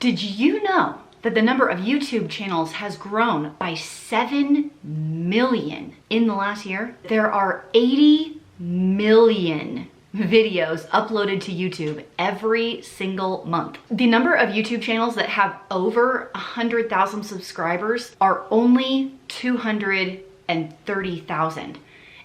Did you know that the number of YouTube channels has grown by 7 million in the last year? There are 80 million videos uploaded to YouTube every single month. The number of YouTube channels that have over 100,000 subscribers are only 230,000.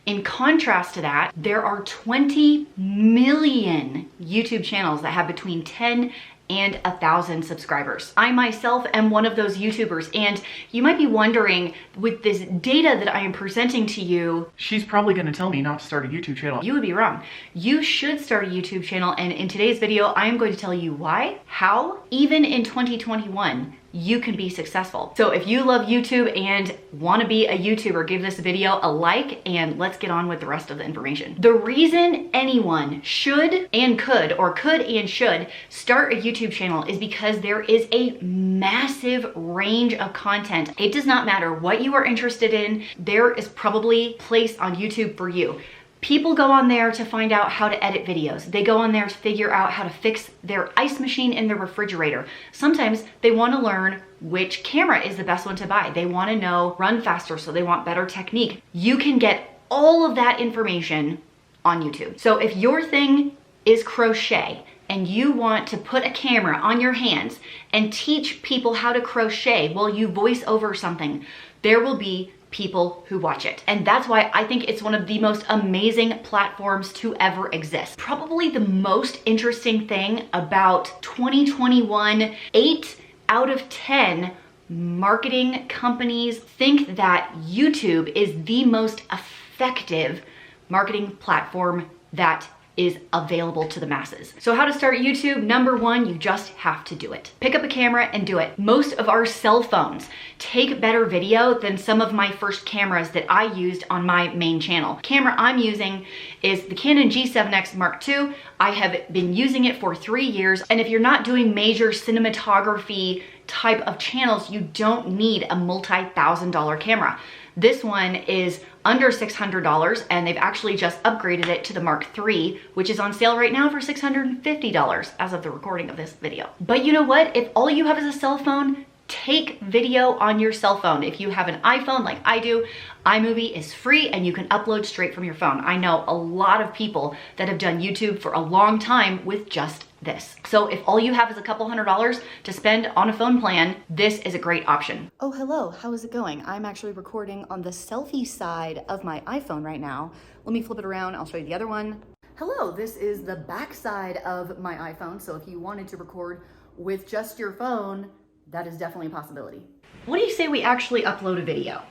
In contrast to that, there are 20 million YouTube channels that have between 10 and 1,000 subscribers. I myself am one of those YouTubers, and you might be wondering, with this data that I am presenting to you, she's probably gonna tell me not to start a YouTube channel. You would be wrong. You should start a YouTube channel, and in today's video, I am going to tell you why, how, even in 2021, you can be successful. So if you love YouTube and want to be a YouTuber, give this video a like, and let's get on with the rest of the information. The reason anyone should and could, or could and should, start a YouTube channel is because there is a massive range of content. It does not matter what you are interested in, there is probably a place on YouTube for you. People go on there to find out how to edit videos. They go on there to figure out how to fix their ice machine in their refrigerator. Sometimes they want to learn which camera is the best one to buy. They want to know run faster, so they want better technique. You can get all of that information on YouTube. So if your thing is crochet and you want to put a camera on your hands and teach people how to crochet while you voice over something, there will be people who watch it. And that's why I think it's one of the most amazing platforms to ever exist. Probably the most interesting thing about 2021, 8 out of 10 marketing companies think that YouTube is the most effective marketing platform that is available to the masses. So how to start YouTube? Number one, you just have to do it. Pick up a camera and do it. Most of our cell phones take better video than some of my first cameras that I used on my main channel. The camera I'm using is the Canon G7X Mark II. I have been using it for 3 years, and if you're not doing major cinematography type of channels, you don't need a multi-$1,000 camera. This one is under $600, and they've actually just upgraded it to the Mark III, which is on sale right now for $650 as of the recording of this video. But you know what? If all you have is a cell phone, take video on your cell phone. If you have an iPhone like I do, iMovie is free and you can upload straight from your phone. I know a lot of people that have done YouTube for a long time with just this. So if all you have is a couple $100 to spend on a phone plan, this is a great option. Oh, hello, how is it going? I'm actually recording on the selfie side of my iPhone right now. Let me flip it around, I'll show you the other one. Hello, this is the back side of my iPhone. So if you wanted to record with just your phone, that is definitely a possibility. What do you say we actually upload a video?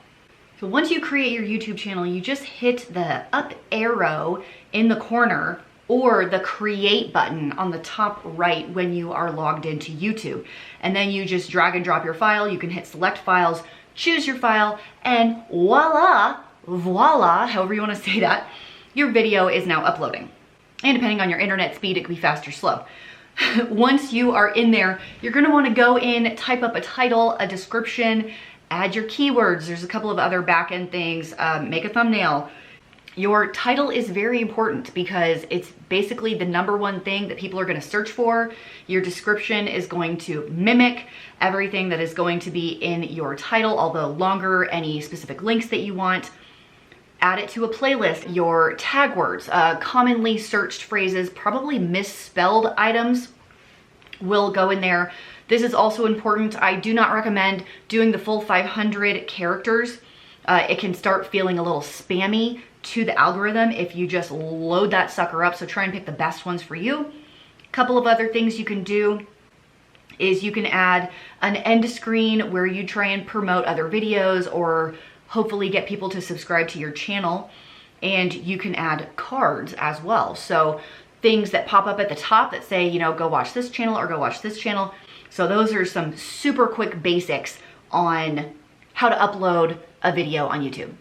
So once you create your YouTube channel, you just hit the up arrow in the corner or the create button on the top right when you are logged into YouTube. And then you just drag and drop your file. You can hit select files, choose your file, and voila, however you want to say that, your video is now uploading. And depending on your internet speed, it can be fast or slow. Once you are in there, you're gonna wanna go in, type up a title, a description, add your keywords. There's a couple of other back-end things, make a thumbnail. Your title is very important because it's basically the #1 thing that people are gonna search for. Your description is going to mimic everything that is going to be in your title, although longer, any specific links that you want. Add it to a playlist. Your tag words, commonly searched phrases, probably misspelled items will go in there. This is also important. I do not recommend doing the full 500 characters. It can start feeling a little spammy to the algorithm if you just load that sucker up. So try and pick the best ones for you. A couple of other things you can do is you can add an end screen where you try and promote other videos or hopefully get people to subscribe to your channel. And you can add cards as well. So things that pop up at the top that say, you know, go watch this channel or go watch this channel. So those are some super quick basics on how to upload a video on YouTube.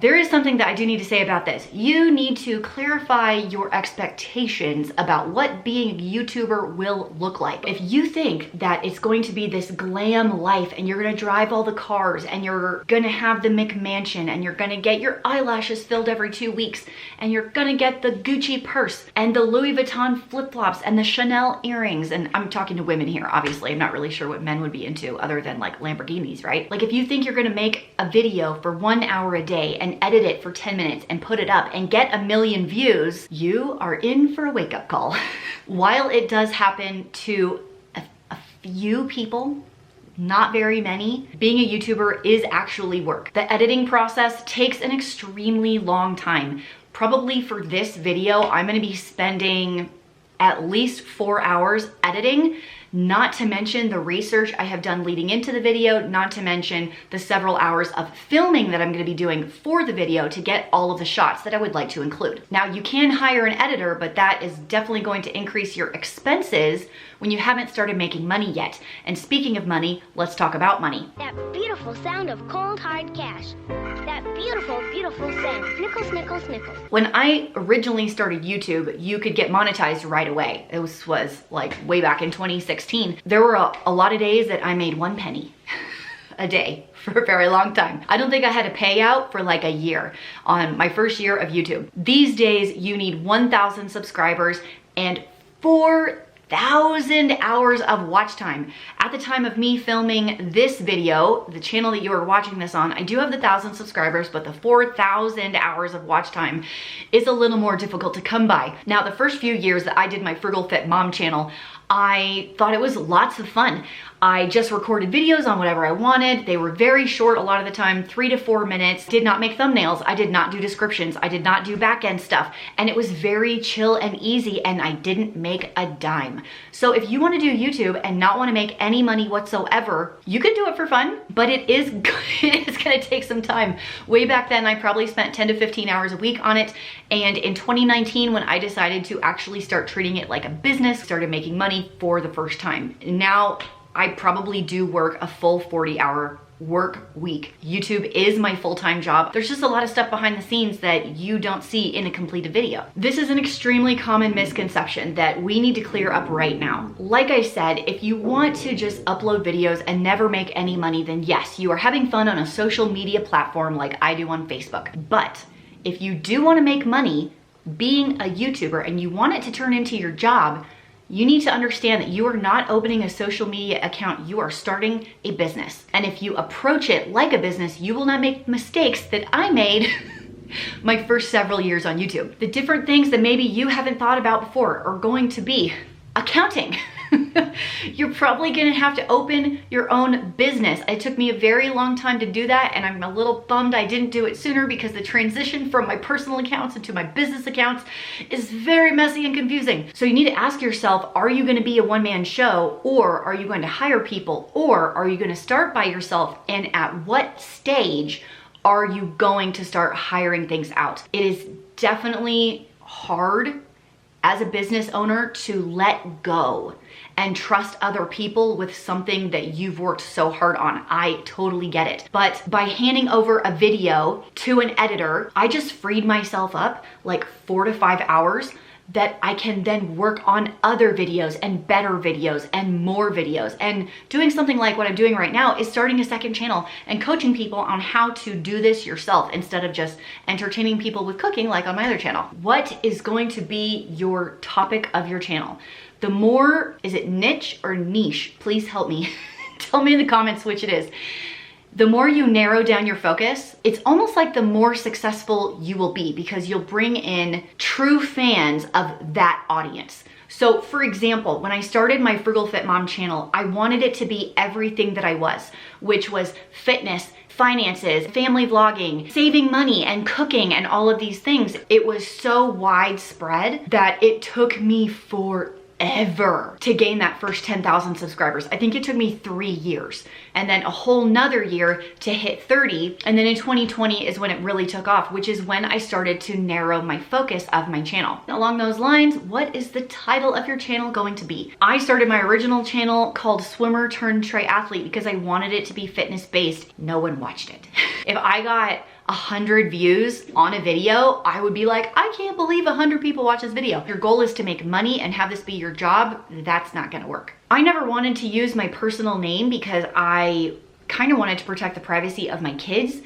There is something that I do need to say about this. You need to clarify your expectations about what being a YouTuber will look like. If you think that it's going to be this glam life and you're gonna drive all the cars and you're gonna have the McMansion and you're gonna get your eyelashes filled every 2 weeks and you're gonna get the Gucci purse and the Louis Vuitton flip-flops and the Chanel earrings, and I'm talking to women here, obviously. I'm not really sure what men would be into other than like Lamborghinis, right? Like if you think you're gonna make a video for 1 hour a day and edit it for 10 minutes and put it up and get 1 million views, you are in for a wake-up call. While it does happen to a few people, not very many, being a YouTuber is actually work. The editing process takes an extremely long time. Probably for this video, I'm gonna be spending at least 4 hours editing, not to mention the research I have done leading into the video, not to mention the several hours of filming that I'm gonna be doing for the video to get all of the shots that I would like to include. Now, you can hire an editor, but that is definitely going to increase your expenses when you haven't started making money yet. And speaking of money, let's talk about money. That beautiful sound of cold, hard cash. That beautiful, beautiful sound. Nickels, nickels, nickels. When I originally started YouTube, you could get monetized right away. It was like way back in 2016. There were a lot of days that I made 1 penny a day for a very long time. I don't think I had a payout for like a year on my first year of YouTube. These days, you need 1,000 subscribers and 4,000 hours of watch time. At the time of me filming this video, the channel that you are watching this on, I do have the 1,000 subscribers, but the 4,000 hours of watch time is a little more difficult to come by. Now, the first few years that I did my Frugal Fit Mom channel, I thought it was lots of fun. I just recorded videos on whatever I wanted. They were very short a lot of the time, 3 to 4 minutes. Did not make thumbnails. I did not do descriptions. I did not do back end stuff. And it was very chill and easy, and I didn't make a dime. So if you want to do YouTube and not want to make any money whatsoever, you can do it for fun, but it is going to take some time. Way back then, I probably spent 10 to 15 hours a week on it. And in 2019, when I decided to actually start treating it like a business, started making money for the first time. Now, I probably do work a full 40-hour work week. YouTube is my full-time job. There's just a lot of stuff behind the scenes that you don't see in a completed video. This is an extremely common misconception that we need to clear up right now. Like I said, if you want to just upload videos and never make any money, then yes, you are having fun on a social media platform like I do on Facebook. But if you do want to make money being a YouTuber and you want it to turn into your job, you need to understand that you are not opening a social media account, you are starting a business. And if you approach it like a business, you will not make mistakes that I made my first several years on YouTube. The different things that maybe you haven't thought about before are going to be accounting. You're probably gonna have to open your own business. It took me a very long time to do that, and I'm a little bummed I didn't do it sooner because the transition from my personal accounts into my business accounts is very messy and confusing. So you need to ask yourself, are you gonna be a one-man show, or are you going to hire people, or are you gonna start by yourself, and at what stage are you going to start hiring things out? It is definitely hard as a business owner to let go and trust other people with something that you've worked so hard on. I totally get it. But by handing over a video to an editor, I just freed myself up like 4 to 5 hours that I can then work on other videos and better videos and more videos. And doing something like what I'm doing right now is starting a second channel and coaching people on how to do this yourself instead of just entertaining people with cooking like on my other channel. What is going to be your topic of your channel? The more, is it niche or niche? Please help me. Tell me in the comments which it is. The more you narrow down your focus, it's almost like the more successful you will be because you'll bring in true fans of that audience. So for example, when I started my Frugal Fit Mom channel, I wanted it to be everything that I was, which was fitness, finances, family vlogging, saving money and cooking and all of these things. It was so widespread that it took me forever to gain that first 10,000 subscribers. I think it took me 3 years and then a whole nother year to hit 30. And then in 2020 is when it really took off, which is when I started to narrow my focus of my channel. Along those lines, what is the title of your channel going to be? I started my original channel called Swimmer Turned Triathlete because I wanted it to be fitness based. No one watched it. If I got 100 views on a video, I would be like, I can't believe 100 people watch this video. Your goal is to make money and have this be your job. That's not gonna work. I never wanted to use my personal name because I kind of wanted to protect the privacy of my kids.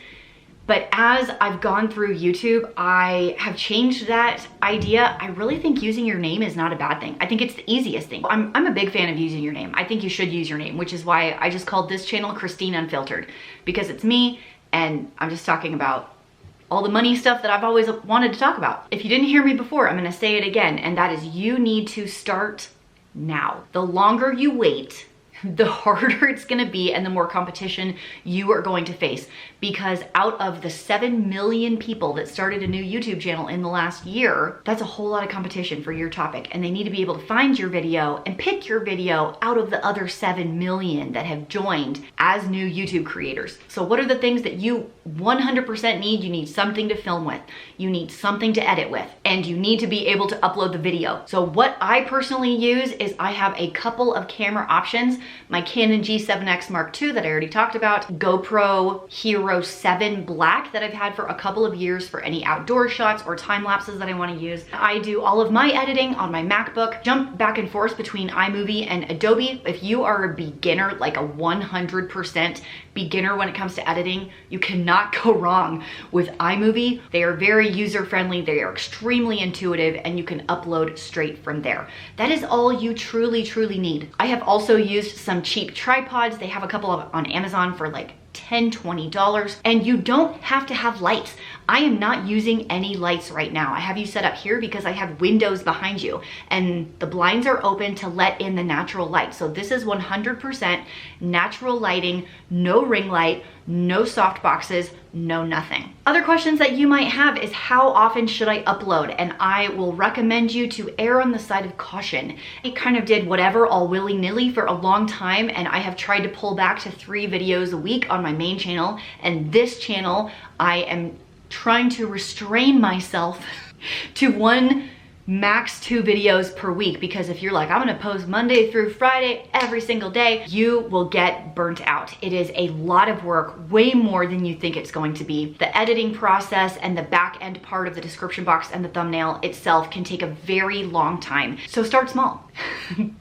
But as I've gone through YouTube, I have changed that idea. I really think using your name is not a bad thing. I think it's the easiest thing. I'm a big fan of using your name. I think you should use your name, which is why I just called this channel Christine Unfiltered, because it's me and I'm just talking about all the money stuff that I've always wanted to talk about. If you didn't hear me before, I'm gonna say it again, and that is you need to start now. The longer you wait, the harder it's gonna be and the more competition you are going to face, because out of the 7 million people that started a new YouTube channel in the last year, that's a whole lot of competition for your topic, and they need to be able to find your video and pick your video out of the other 7 million that have joined as new YouTube creators. So what are the things that you 100% need? You need something to film with, you need something to edit with, and you need to be able to upload the video. So what I personally use is I have a couple of camera options. My Canon G7X Mark II that I already talked about, GoPro Hero 7 Black that I've had for a couple of years for any outdoor shots or time lapses that I want to use. I do all of my editing on my MacBook, jump back and forth between iMovie and Adobe. If you are a beginner, like a 100% beginner when it comes to editing, you cannot go wrong with iMovie. They are very user-friendly, they are extremely intuitive, and you can upload straight from there. That is all you truly need. I have also used some cheap tripods. They have a couple of on Amazon for like $10, $20, and you don't have to have lights. I am not using any lights right now. I have you set up here because I have windows behind you and the blinds are open to let in the natural light. So this is 100% natural lighting, no ring light, no soft boxes, no nothing. Other questions that you might have is how often should I upload? And I will recommend you to err on the side of caution. I kind of did whatever all willy-nilly for a long time, and I have tried to pull back to 3 videos a week on my main channel, and this channel I am trying to restrain myself to 1, max 2 videos per week, because if you're like, I'm gonna post Monday through Friday every single day, you will get burnt out. It is a lot of work, way more than you think it's going to be. The editing process and the back end part of the description box and the thumbnail itself can take a very long time. So start small.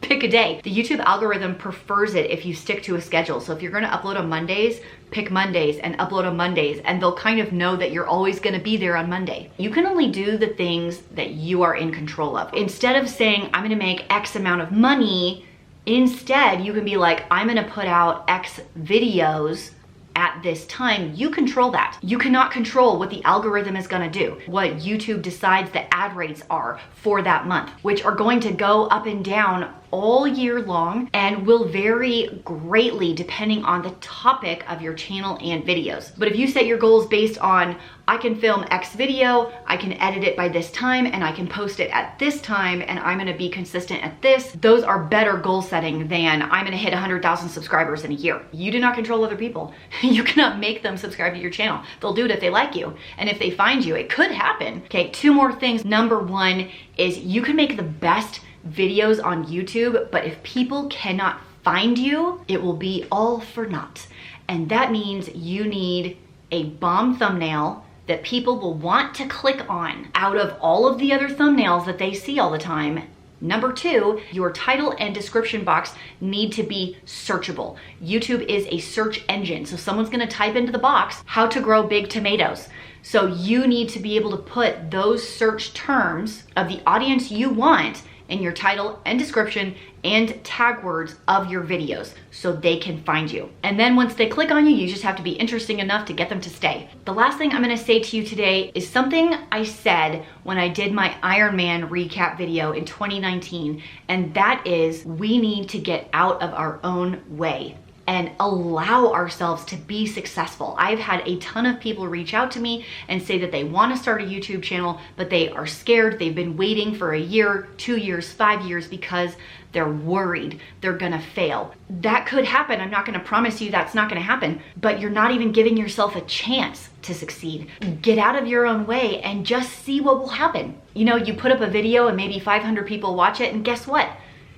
Pick a day. The YouTube algorithm prefers it if you stick to a schedule. So if you're gonna upload on Mondays, pick Mondays and upload on Mondays, and they'll kind of know that you're always gonna be there on Monday. You can only do the things that you are in control of. Instead of saying, I'm gonna make X amount of money, instead you can be like, I'm gonna put out X videos at this time. You control that. You cannot control what the algorithm is gonna do, what YouTube decides the ad rates are for that month, which are going to go up and down all year long and will vary greatly depending on the topic of your channel and videos. But if you set your goals based on, I can film X video, I can edit it by this time, and I can post it at this time, and I'm gonna be consistent at this, those are better goal setting than I'm gonna hit 100,000 subscribers in a year. You do not control other people. You cannot make them subscribe to your channel. They'll do it if they like you. And if they find you, it could happen. Okay, 2 more things. Number 1 is you can make the best videos on YouTube, but if people cannot find you, it will be all for naught. And that means you need a bomb thumbnail that people will want to click on out of all of the other thumbnails that they see all the time. Number 2, your title and description box need to be searchable. YouTube is a search engine, so someone's gonna type into the box, how to grow big tomatoes. So you need to be able to put those search terms of the audience you want in your title and description and tag words of your videos so they can find you. And then once they click on you, you just have to be interesting enough to get them to stay. The last thing I'm gonna say to you today is something I said when I did my Ironman recap video in 2019, and that is we need to get out of our own way and allow ourselves to be successful. I've had a ton of people reach out to me and say that they want to start a YouTube channel, but they are scared. They've been waiting for a year, 2 years, 5 years because they're worried they're gonna fail. That could happen. I'm not gonna promise you that's not gonna happen, but you're not even giving yourself a chance to succeed. Get out of your own way and just see what will happen. You know, you put up a video and maybe 500 people watch it, and guess what?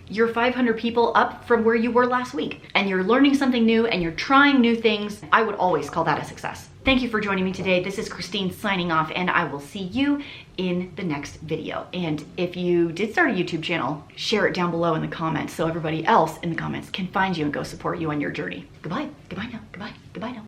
You're 500 people up from where you were last week, and you're learning something new and you're trying new things. I would always call that a success. Thank you for joining me today. This is Christine signing off, and I will see you in the next video. And if you did start a YouTube channel, share it down below in the comments so everybody else in the comments can find you and go support you on your journey. Goodbye. Goodbye now. Goodbye. Goodbye now.